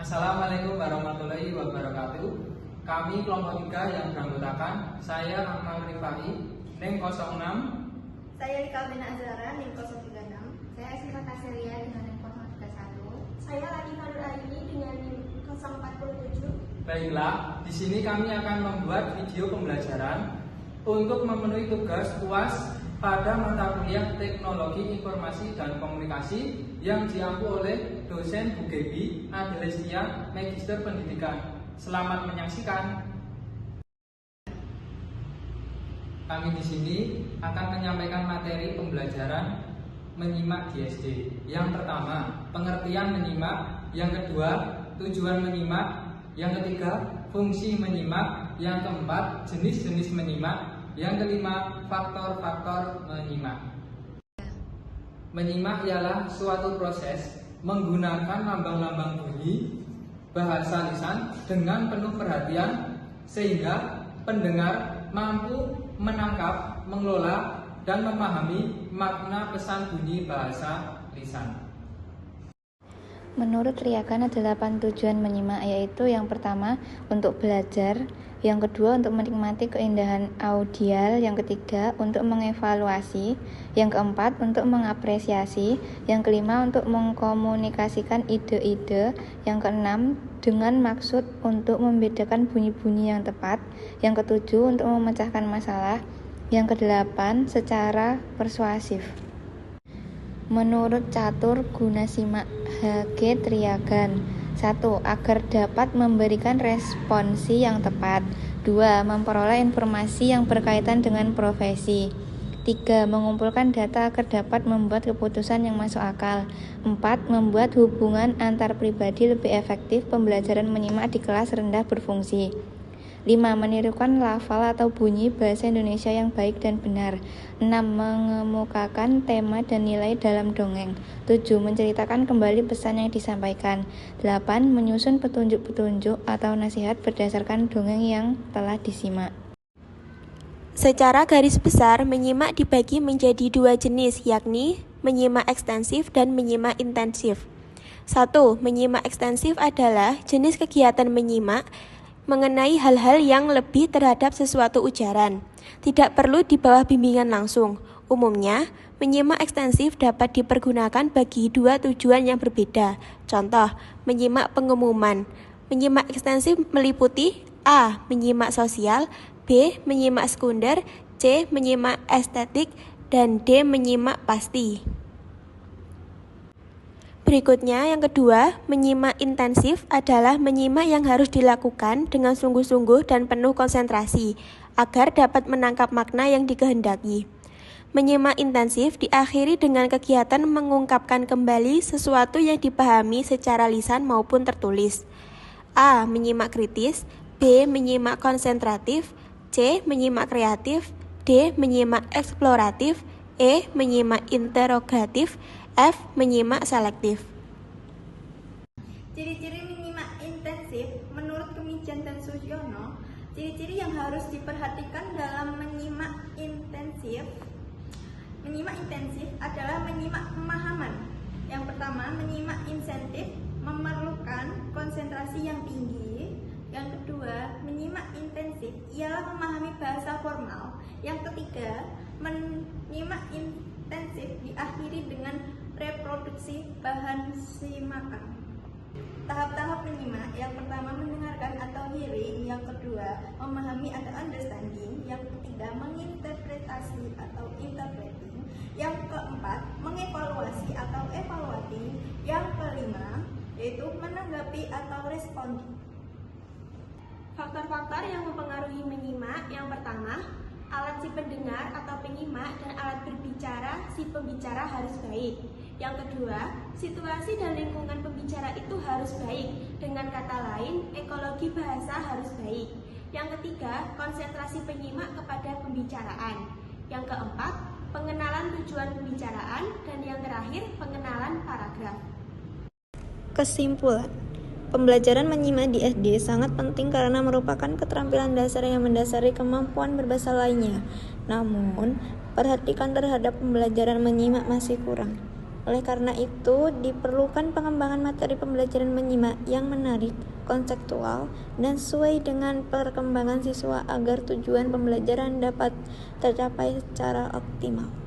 Assalamualaikum warahmatullahi wabarakatuh. Kami kelompok 3 yang beranggotakan saya Akmal Rifai, NIM 06. Saya Rika Bena Azara, NIM 036. Saya Siva Kaseria dengan NIM 031. Saya Latifah Nur Aini dengan NIM 047. Baiklah, di sini kami akan membuat video pembelajaran untuk memenuhi tugas UAS pada mata kuliah Teknologi Informasi dan Komunikasi yang diampu oleh dosen Bu Gebi Adelestia, Magister Pendidikan. Selamat menyaksikan. Kami di sini akan menyampaikan materi pembelajaran menyimak di SD. Yang pertama, pengertian menyimak. Yang kedua, tujuan menyimak. Yang ketiga, fungsi menyimak. Yang keempat, jenis-jenis menyimak. Yang kelima, faktor-faktor menyimak. Menyimak ialah suatu proses menggunakan lambang-lambang bunyi, bahasa lisan dengan penuh perhatian sehingga pendengar mampu menangkap, mengelola, dan memahami makna pesan bunyi bahasa lisan. Menurut Riakan ada 8 tujuan menyimak, yaitu yang pertama untuk belajar, yang kedua untuk menikmati keindahan audial, yang ketiga untuk mengevaluasi, yang keempat untuk mengapresiasi, yang kelima untuk mengkomunikasikan ide-ide, yang keenam dengan maksud untuk membedakan bunyi-bunyi yang tepat, yang ketujuh untuk memecahkan masalah, yang kedelapan secara persuasif. Menurut catur guna simak H.G. Triagan, 1. Agar dapat memberikan responsi yang tepat. 2. Memperoleh informasi yang berkaitan dengan profesi. 3. Mengumpulkan data agar dapat membuat keputusan yang masuk akal. 4. Membuat hubungan antar pribadi lebih efektif. Pembelajaran menyimak di kelas rendah berfungsi. 5. Menirukan lafal atau bunyi bahasa Indonesia yang baik dan benar. 6. Mengemukakan tema dan nilai dalam dongeng. 7. Menceritakan kembali pesan yang disampaikan. 8. Menyusun petunjuk-petunjuk atau nasihat berdasarkan dongeng yang telah disimak. Secara garis besar, menyimak dibagi menjadi 2 jenis, yakni menyimak ekstensif dan menyimak intensif. 1. Menyimak ekstensif adalah jenis kegiatan menyimak mengenai hal-hal yang lebih terhadap sesuatu ujaran. Tidak perlu di bawah bimbingan langsung. Umumnya, menyimak ekstensif dapat dipergunakan bagi 2 tujuan yang berbeda. Contoh, menyimak pengumuman. Menyimak ekstensif meliputi A. Menyimak sosial, B. Menyimak sekunder, C. Menyimak estetik, dan D. Menyimak pasti. Berikutnya, yang kedua, menyimak intensif adalah menyimak yang harus dilakukan dengan sungguh-sungguh dan penuh konsentrasi agar dapat menangkap makna yang dikehendaki. Menyimak intensif diakhiri dengan kegiatan mengungkapkan kembali sesuatu yang dipahami secara lisan maupun tertulis. A. Menyimak kritis, B. Menyimak konsentratif, C. Menyimak kreatif, D. Menyimak eksploratif, E. Menyimak interogatif, F. Menyimak selektif. Ciri-ciri menyimak intensif menurut Kemijan dan Suyono. Ciri-ciri yang harus diperhatikan dalam menyimak intensif adalah menyimak pemahaman. Yang pertama, menyimak insentif memerlukan konsentrasi yang tinggi. Yang kedua, menyimak intensif ialah memahami bahasa formal. Yang ketiga, menyimak intensif diakhiri dengan reproduksi bahan simakan. Tahap-tahap menyimak, yang pertama mendengarkan atau hearing, yang kedua memahami atau understanding, yang ketiga menginterpretasi atau interpreting, yang keempat mengevaluasi atau evaluating, yang kelima yaitu menanggapi atau responding. Faktor-faktor yang mempengaruhi menyimak, yang pertama, alat si pendengar atau penyimak dan alat berbicara si pembicara harus baik. Yang kedua, situasi dan lingkungan pembicara itu harus baik. Dengan kata lain, ekologi bahasa harus baik. Yang ketiga, konsentrasi penyimak kepada pembicaraan. Yang keempat, pengenalan tujuan pembicaraan. Dan yang terakhir, pengenalan paragraf. Kesimpulan, pembelajaran menyimak di SD sangat penting karena merupakan keterampilan dasar yang mendasari kemampuan berbahasa lainnya. Namun, perhatikan terhadap pembelajaran menyimak masih kurang. Oleh karena itu, diperlukan pengembangan materi pembelajaran menyimak yang menarik, konseptual, dan sesuai dengan perkembangan siswa agar tujuan pembelajaran dapat tercapai secara optimal.